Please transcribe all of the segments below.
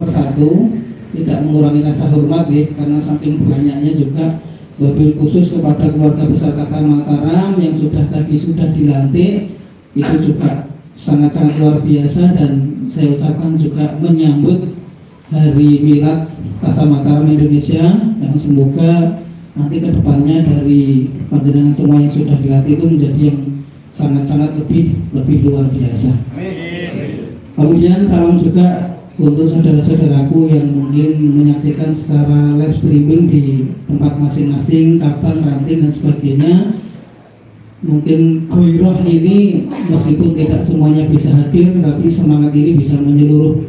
Satu, tidak mengurangi rasa hormat ya, karena saking banyaknya juga wabil khusus kepada keluarga besar Kata Mataram yang sudah dilantik, itu juga sangat-sangat luar biasa. Dan saya ucapkan juga menyambut hari milad Kata Mataram Indonesia, yang semoga nanti kedepannya dari panjenengan semua yang sudah dilatih itu menjadi yang sangat-sangat lebih luar biasa. Kemudian salam juga untuk saudara-saudaraku yang mungkin menyaksikan secara live streaming di tempat masing-masing, cabang, ranting dan sebagainya. Mungkin Goiroh ini meskipun tidak semuanya bisa hadir, tapi semangat ini bisa menyeluruh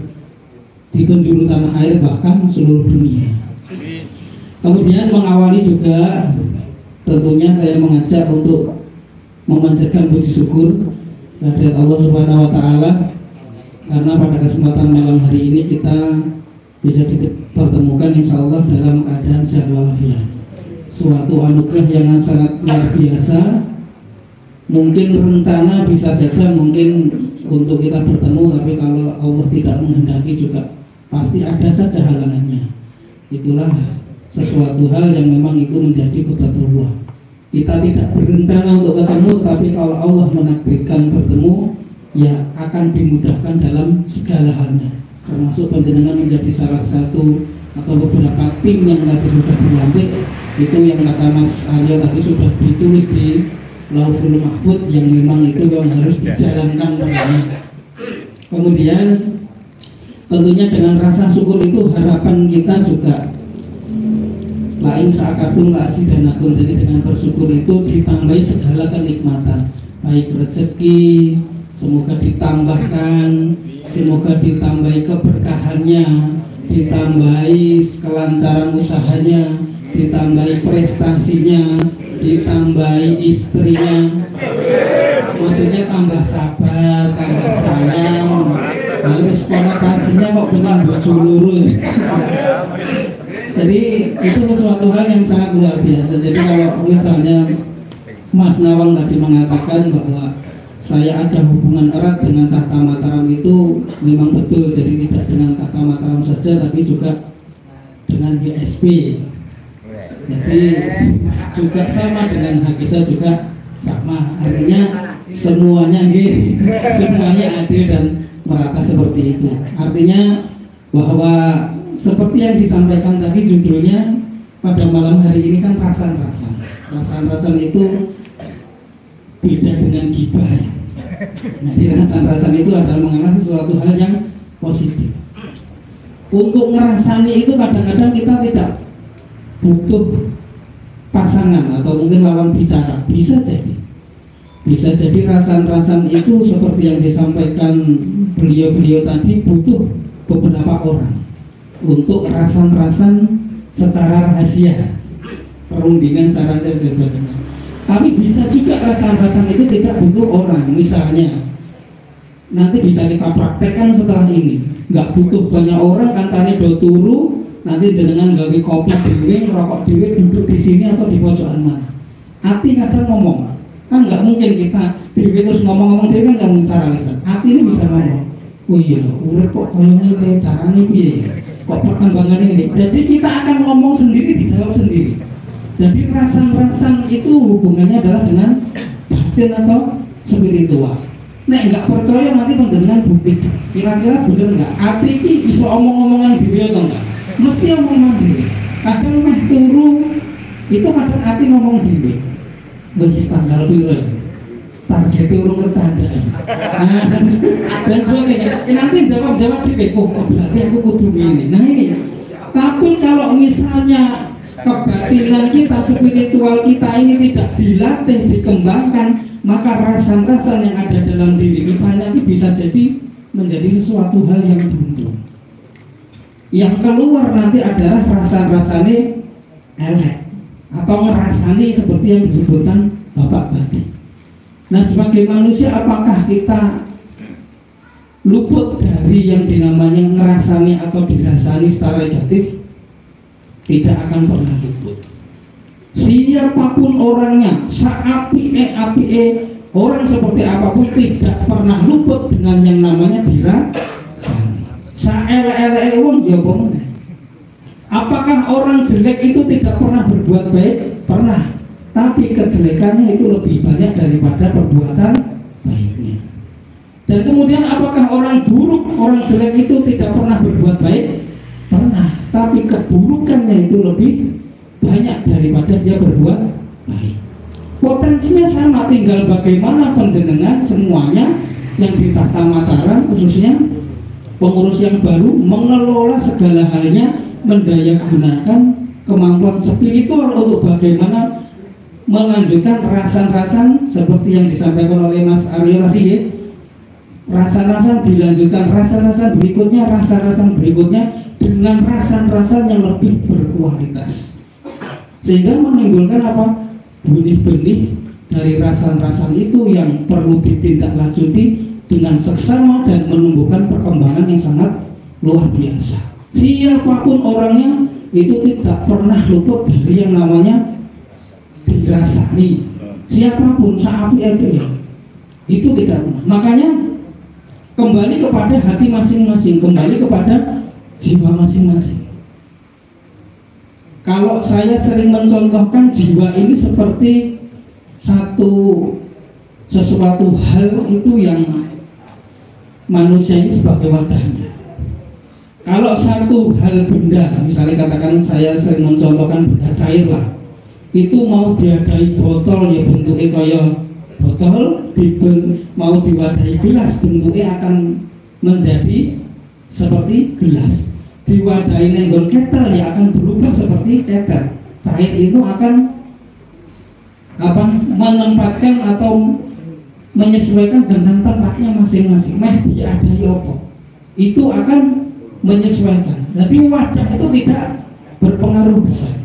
di penjuru tanah air, bahkan seluruh dunia. Kemudian mengawali juga tentunya saya mengajak untuk memanjatkan puji syukur kehadirat Allah Subhanahu wa Ta'ala, karena pada kesempatan malam hari ini kita bisa dipertemukan insya Allah dalam keadaan sehat walafiat. Suatu anugerah yang sangat luar biasa. Mungkin rencana bisa saja mungkin untuk kita bertemu, tapi kalau Allah tidak menghendaki juga pasti ada saja halangannya. Itulah sesuatu hal yang memang itu menjadi qudratullah. Kita tidak berencana untuk ketemu, tapi kalau Allah menakdirkan bertemu, ya akan dimudahkan dalam segala halnya, termasuk panjenengan menjadi salah satu atau beberapa tim yang tadi sudah dilantik. Itu yang kata Mas Aryo tadi sudah ditulis di Lauhul Mahfud, yang memang itu yang harus dijalankan namanya. Kemudian tentunya dengan rasa syukur itu harapan kita juga lain seakadun lasi dan agung. Jadi dengan bersyukur itu ditambahi segala kenikmatan, baik rezeki semoga ditambahkan, semoga ditambahi keberkahannya, ditambahi kelancaran usahanya, ditambahi prestasinya, ditambahi istrinya, maksudnya tambah sabar, tambah sayang. Lalu konotasinya kok dengan berseluruh. Jadi itu sesuatu hal yang sangat luar biasa. Jadi kalau misalnya Mas Nawang tadi mengatakan bahwa saya ada hubungan erat dengan Kata Mataram, itu memang betul. Jadi tidak dengan Kata Mataram saja, tapi juga dengan GSP. Jadi juga sama dengan Hakisa juga sama. Artinya semuanya adil dan merata seperti itu. Artinya bahwa seperti yang disampaikan tadi judulnya pada malam hari ini kan rasan-rasan. Rasan-rasan itu beda dengan gibah. Jadi rasan-rasan itu adalah mengenai sesuatu hal yang positif. Untuk ngerasani itu kadang-kadang kita tidak butuh pasangan atau mungkin lawan bicara. Bisa jadi rasan-rasan itu seperti yang disampaikan beliau-beliau tadi, butuh beberapa orang untuk rasan-rasan secara rahasia, perundingan secara rahasia. Tapi bisa juga rasan-rasan itu tidak butuh orang. Misalnya nanti bisa kita praktekkan setelah ini, nggak butuh banyak orang, kancane do turu, nanti jenengan gawe kopi dhewe, rokok dhewe, duduk di sini atau di pojokan mana. Hati kadang ngomong, kan nggak mungkin kita dhewe terus ngomong-ngomong dhewe, kan nggak mungkin secara lisan. Hati ini bisa ngomong, oh iya, urip kok koyo ngene, carane piye, kok perkembangan ini. Jadi kita akan ngomong sendiri, dijawab sendiri. Jadi rasan-rasan itu hubungannya adalah dengan batin atau spiritual. Nek nggak percaya nanti panjenengan buktikan. Kira-kira bener nggak? Ati iki iso omong-omongan dhewe atau enggak? Mesti omongan dhewe. Kadang meh turu itu kadang ati ngomong dhewe. Wis tanggal piro? Target urung kecandaan. Dan sebagainya. Nanti jawab dhewe. Oh, berarti aku kudu ngene. Nah ini. Tapi kalau misalnya kebatinan kita, spiritual kita ini tidak dilatih, dikembangkan, maka rasan-rasan yang ada dalam diri kita nanti bisa jadi menjadi sesuatu hal yang buntu. Yang keluar nanti adalah rasan-rasane elek atau ngerasani seperti yang disebutkan Bapak tadi. Nah, sebagai manusia apakah kita luput dari yang dinamanya ngerasani atau dirasani secara negatif? Tidak akan pernah luput. Siapapun orangnya, seapi-apie orang seperti apapun, tidak pernah luput dengan yang namanya dirasani. saelek-eleke wong ya apa meneh. Apakah orang jelek itu tidak pernah berbuat baik? Pernah. Tapi kejelekannya itu lebih banyak daripada perbuatan baiknya. Dan kemudian apakah orang buruk, orang jelek itu tidak pernah berbuat baik? Pernah. Tapi keburukannya itu lebih banyak daripada dia berbuat baik. Potensinya sama, tinggal bagaimana panjenengan semuanya yang di Tahta Mataram, khususnya pengurus yang baru, mengelola segala halnya, mendayagunakan kemampuan spiritual untuk bagaimana melanjutkan rasan-rasan seperti yang disampaikan oleh Mas Aryo tadi ya. Rasan-rasan dilanjutkan, rasan-rasan berikutnya dengan rasan-rasan yang lebih berkualitas, sehingga menimbulkan apa? Benih-benih dari rasan-rasan itu yang perlu ditindaklanjuti dengan seksama dan menumbuhkan perkembangan yang sangat luar biasa. Siapapun orangnya itu tidak pernah luput dari yang namanya dirasani. Siapapun seapi-api itu tidak pernah. Makanya kembali kepada hati masing-masing, kembali kepada jiwa masing-masing. Kalau saya sering mencontohkan jiwa ini seperti sesuatu hal itu yang manusia ini sebagai wadahnya. Kalau satu hal benda, misalnya katakan saya sering mencontohkan benda cair lah, itu mau diadai botol ya bentuknya kayak botol, mau diwadahi gelas bentuknya akan menjadi seperti gelas. Diwadahi nenggon ketel ya akan berubah seperti ketel. Cair itu akan menempatkan atau menyesuaikan dengan tempatnya masing-masing. Diadai apa? Itu akan menyesuaikan. Jadi wadah itu tidak berpengaruh besar,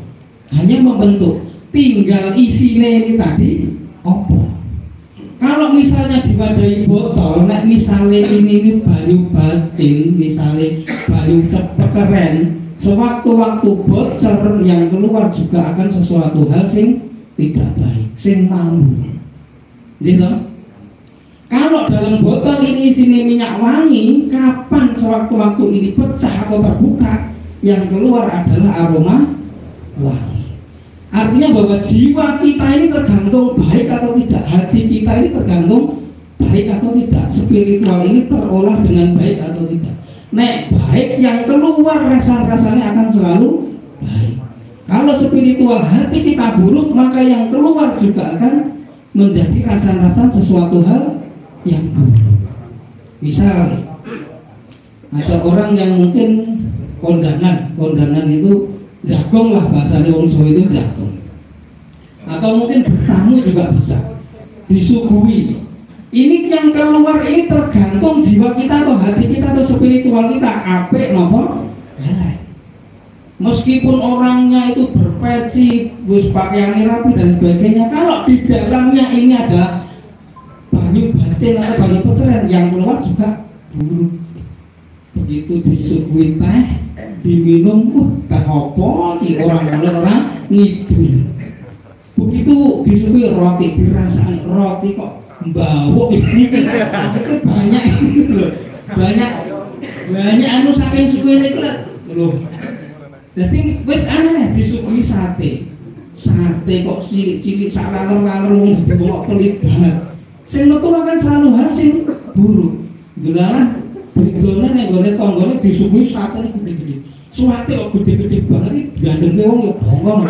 hanya membentuk. Tinggal isinya ini tadi apa? Kalau misalnya diwadahi botol, misalnya ini banyu bacin, misalnya banyu ceperen, sewaktu-waktu bocor yang keluar juga akan sesuatu hal sing tidak baik, sing malu. Gitu? Kalau dalam botol ini isinya minyak wangi, kapan sewaktu-waktu ini pecah atau terbuka, yang keluar adalah aroma wangi. Artinya bahwa jiwa kita ini tergantung baik atau tidak, hati kita ini tergantung baik atau tidak, spiritual ini terolah dengan baik atau tidak. Baik yang keluar rasa-rasanya akan selalu baik. Kalau spiritual hati kita buruk, maka yang keluar juga akan menjadi rasa-rasa sesuatu hal yang buruk. Misal ada orang yang mungkin kondangan itu jagung lah, bahasanya orang Jawa itu jagung, atau mungkin bertamu juga bisa disuguhi. Ini yang keluar ini tergantung jiwa kita atau hati kita atau spiritual kita, apik nopo elek. Meskipun orangnya itu berpeci, bus pakaiannya rapi dan sebagainya, kalau di dalamnya ini ada banyu bacin atau banyu peceren, yang keluar juga buruk. Begitu disuguhi teh, diminum, teh apa? Orang ngidul. Begitu disuguhi roti, dirasani roti kok bau ini banyak loh, banyak anu saking suwe itu loh. Jadi wis aneh disuguhi sate kok cilik-cilik sak laler-laler kok pelit banget. Sing metu akan selalu hal sing buruk. Dolalah bedone nek gone tanggane disuguhi sate gede-gede. Suwate kok gede-gede banget iki gandenge wong ya bongkong.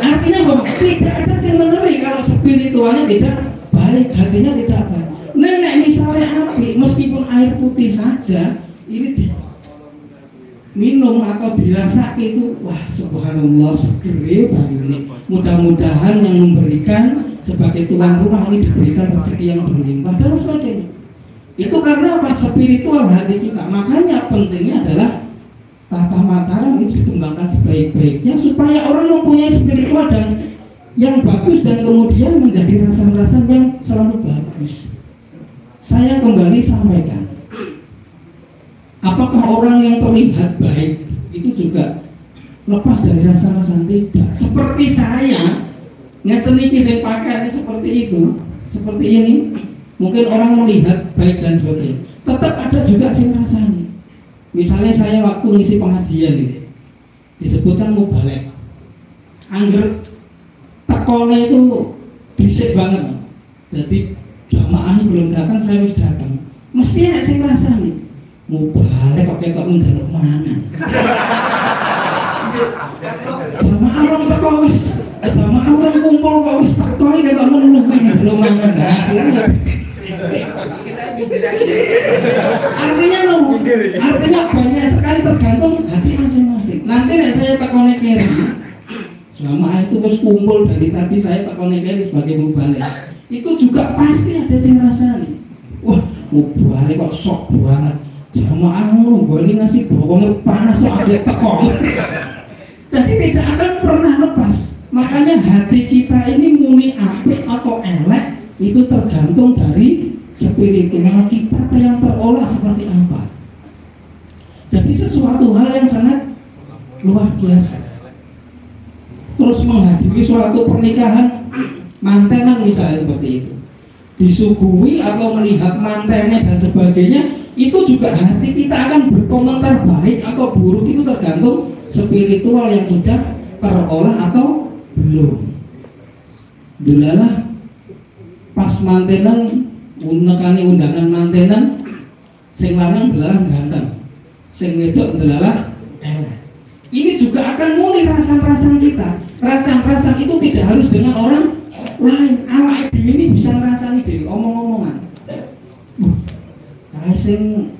Artinya bahwa tidak ada yang menerik kalau spiritualnya tidak baik, hatinya tidak baik. Nek misalnya api, meskipun air putih saja ini diminum atau dirasa itu, wah subhanallah segera bagi ini. Mudah-mudahan yang memberikan sebagai tuan rumah ini diberikan rezeki yang berlimpah dan sebagainya. Itu karena apa? Spiritual hati kita. Makanya pentingnya adalah Tahta Mataram itu dikembangkan sebaik-baiknya supaya orang mempunyai spiritual dan yang bagus dan kemudian menjadi rasa-rasa yang selalu bagus. Saya kembali sampaikan, apakah orang yang terlihat baik itu juga lepas dari rasa-rasa? Tidak. Seperti saya, ngeten iki saya pakai seperti itu, seperti ini. Mungkin orang melihat baik dan sebagainya, tetap ada juga sing rasanya. Misalnya saya waktu ngisi pengajian ini disebutkan mau balik, angger tekone itu bisik banget. Jadi jamaah belum datang, saya harus datang. Mesti enak sing rasane. Mau balik kok ketok njaluk mangan. Jamaah orang teko wis, jamaah orang kumpul kok wis teko iki ketok nuluwi njaluk mangan. Artinya no, artinya banyak sekali tergantung hati masing-masing. Nanti nek saya tekone kiri, jamaah itu terus kumpul dari tadi saya tekone kiri sebagai mubalik. Itu juga pasti ada yang rasanya. Wah, mubalik kok sok banget. Jamaah nggone ngasih bawangnya panas kok ada teko. Jadi tidak akan pernah lepas. Makanya hati kita ini muni apik atau elek itu tergantung dari spiritual kita yang terolah seperti apa. Jadi sesuatu hal yang sangat luar biasa. Terus menghadiri suatu pernikahan mantenan misalnya seperti itu, disuguhi atau melihat mantennya dan sebagainya, itu juga hati kita akan berkomentar baik atau buruk, itu tergantung spiritual yang sudah terolah atau belum. Delalah pas mantenan nekani undangan mantenan, sing lanang delalah ganteng, sing wedok delalah elek. Ini juga akan mulai rasan-rasan kita. Rasan-rasan itu tidak harus dengan orang lain. Awak ini bisa ngerasani diri, omong-omongan. Kayak sing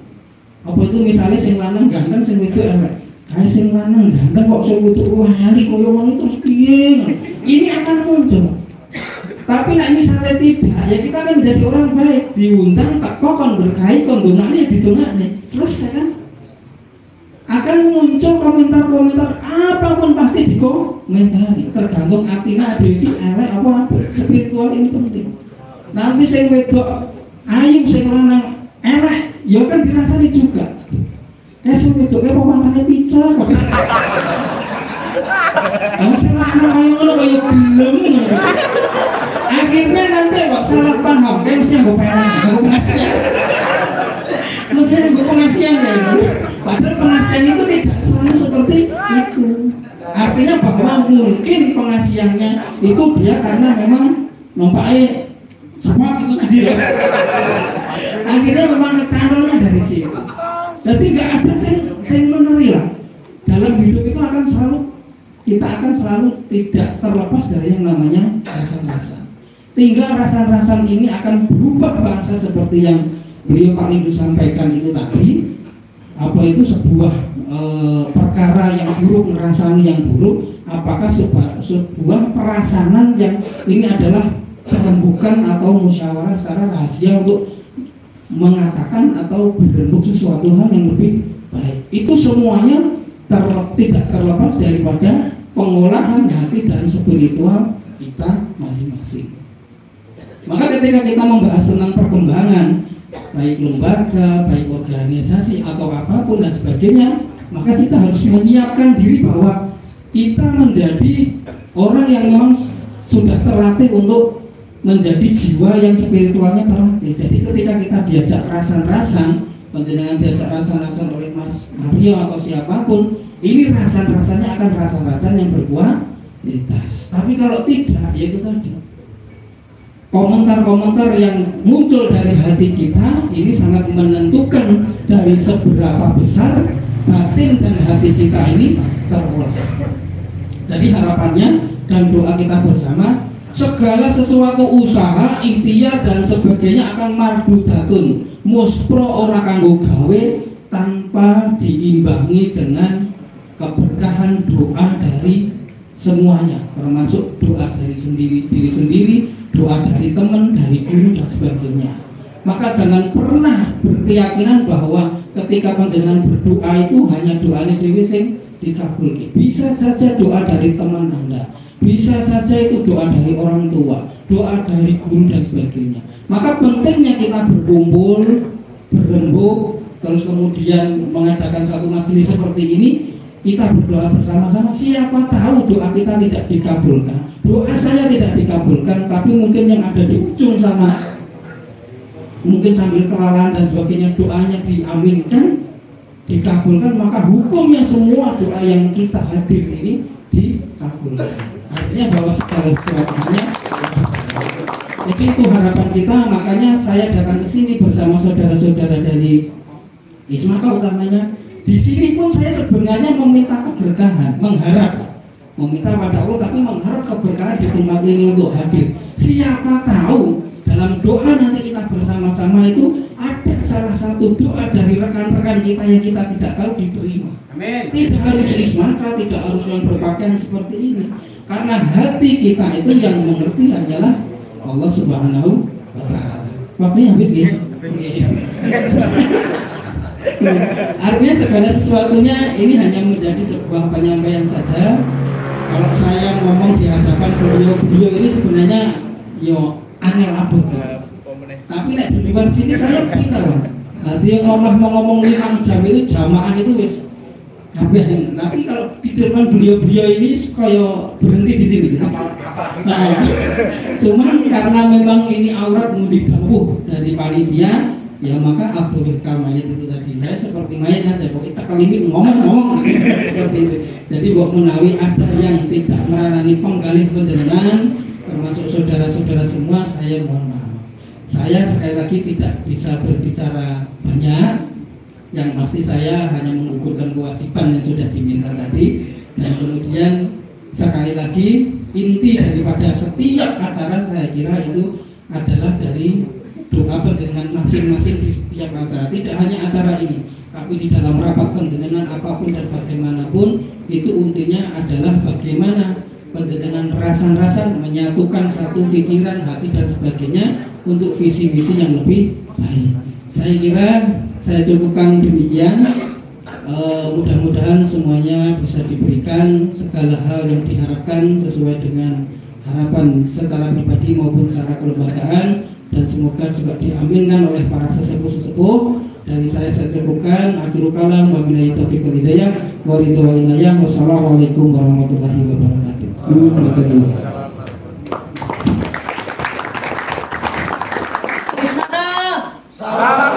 apa itu misalnya sing lanang ganteng, sing wedok elek. Kayak sing lanang ganteng kok sing wedok wali koyo ngono itu piye? Ini akan muncul. Tapi nek misalnya tidak, ya kita akan menjadi orang baik, diundang teko kon berkahi kon dongane didongane. Selesai kan? Akan muncul komentar-komentar apapun pasti dikomentari, tergantung artinya ada di elek apa apik. Spiritual ini penting. Nanti sing wedok ayu sing lanang elek, ya kan dirasani juga. Sing wedok kok matane picek. Sing lanang ayu ngono kaya gelem. Akhirnya nanti kok salah paham, kan mesti nggo pengen. Mesti nggo pengasihan ya. Padahal pengasihan itu tidak selalu seperti itu. Artinya bahwa mungkin pengasihannya itu dia karena memang nampaknya semua itu tadi. Akhirnya memang kecandolnya dari situ. Jadi nggak ada yang menerima. Dalam hidup itu kita akan selalu tidak terlepas dari yang namanya rasa-rasa. Tinggal rasa-rasa ini akan berubah bahasa seperti yang beliau Pak Lindu sampaikan itu tadi. Apa itu sebuah perkara yang buruk, ngerasani yang buruk, apakah sebuah perasaan yang ini adalah perembukan atau musyawarah secara rahasia untuk mengatakan atau berembuk sesuatu hal yang lebih baik. Itu semuanya tidak terlepas daripada pengolahan hati dan spiritual kita masing-masing. Maka ketika kita membahas tentang perkembangan baik lembaga, baik organisasi atau apapun dan sebagainya, maka kita harus menyiapkan diri bahwa kita menjadi orang yang memang sudah terlatih untuk menjadi jiwa yang spiritualnya terlatih. Jadi ketika kita diajak rasan-rasan, penjenengan diajak rasan-rasan oleh Mas Mario atau siapapun, ini rasan-rasannya akan rasan-rasan yang berkualitas. Tapi kalau tidak, ya itu tadi, komentar-komentar yang muncul dari hati kita ini sangat menentukan dari seberapa besar batin dan hati kita ini terolah. Jadi harapannya dan doa kita bersama, segala sesuatu usaha, ikhtiar dan sebagainya akan mardudatun, muspro ora kanggo gawe tanpa diimbangi dengan keberkahan doa dari semuanya, termasuk doa dari diri sendiri, doa dari teman, dari guru dan sebagainya. Maka jangan pernah berkeyakinan bahwa ketika panjenengan berdoa itu hanya doanya dewi sing dikabulkan. Bisa saja doa dari teman Anda, bisa saja itu doa dari orang tua, doa dari guru dan sebagainya. Maka pentingnya kita berkumpul, berembuk, terus kemudian mengadakan satu majelis seperti ini. Kita berdoa bersama-sama, siapa tahu doa kita tidak dikabulkan. Doa saya tidak dikabulkan, tapi mungkin yang ada di ujung sana, mungkin sambil kelalaian dan sebagainya, doanya diaminkan. dikabulkan, maka hukumnya semua doa yang kita hadir ini dikabulkan. Artinya bahwa segala sesuatunya. Jadi itu harapan kita, makanya saya datang ke sini bersama saudara-saudara dari Ismaka utamanya. Di sini pun saya sebenarnya meminta keberkahan, meminta pada Allah, tapi mengharap keberkahan di tempat ini untuk hadir. Siapa tahu dalam doa nanti kita bersama-sama itu ada salah satu doa dari rekan-rekan kita yang kita tidak tahu diterima. Amin. Tidak harus Ismaka, tidak harus yang berpakaian seperti ini, karena hati kita itu yang mengerti hanyalah Allah Subhanahu wa Ta'ala. Waktunya habis ya. Artinya segala sesuatunya ini hanya menjadi sebuah penyampaian saja. Kalau saya ngomong di hadapan beliau ini sebenarnya yo angel abot. Tapi nek di luar sini saya pintar, Mas. Dia mau ngomong 5 jam itu jamaah itu wis kabeh. Tapi kalau di depan beliau ini kayak berhenti di sini. Nah, cuman karena memang ini aurat mudi dawuh dari panitia, ya maka Abdul Mayit itu tadi saya seperti mayatnya, saya pokoknya cekal ini ngomong seperti itu. Jadi buat menawi ada yang tidak merarani penggalih panjenengan, termasuk saudara-saudara semua, saya mohon maaf. Saya sekali lagi tidak bisa berbicara banyak, yang pasti saya hanya mengukurkan kewajiban yang sudah diminta tadi. Dan kemudian sekali lagi inti daripada setiap acara saya kira itu adalah dari doa panjenengan masing-masing di setiap acara. Tidak hanya acara ini, tapi di dalam rapat panjenengan apapun dan bagaimanapun, itu intinya adalah bagaimana panjenengan rasan-rasan menyatukan satu pikiran, hati dan sebagainya untuk visi-visi yang lebih baik. Saya kira saya cukupkan demikian. Mudah-mudahan semuanya bisa diberikan segala hal yang diharapkan sesuai dengan harapan secara pribadi maupun secara kelembagaan, dan semoga juga diaminkan oleh para sesepuh-sesepuh. Dari saya cukupkan. Akhirul kalam wa billahi taufiq wal hidayah wa ridho wa inayah. Wassalamualaikum warahmatullahi wabarakatuh. Selamat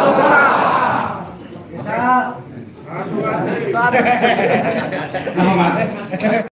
Apa Pak?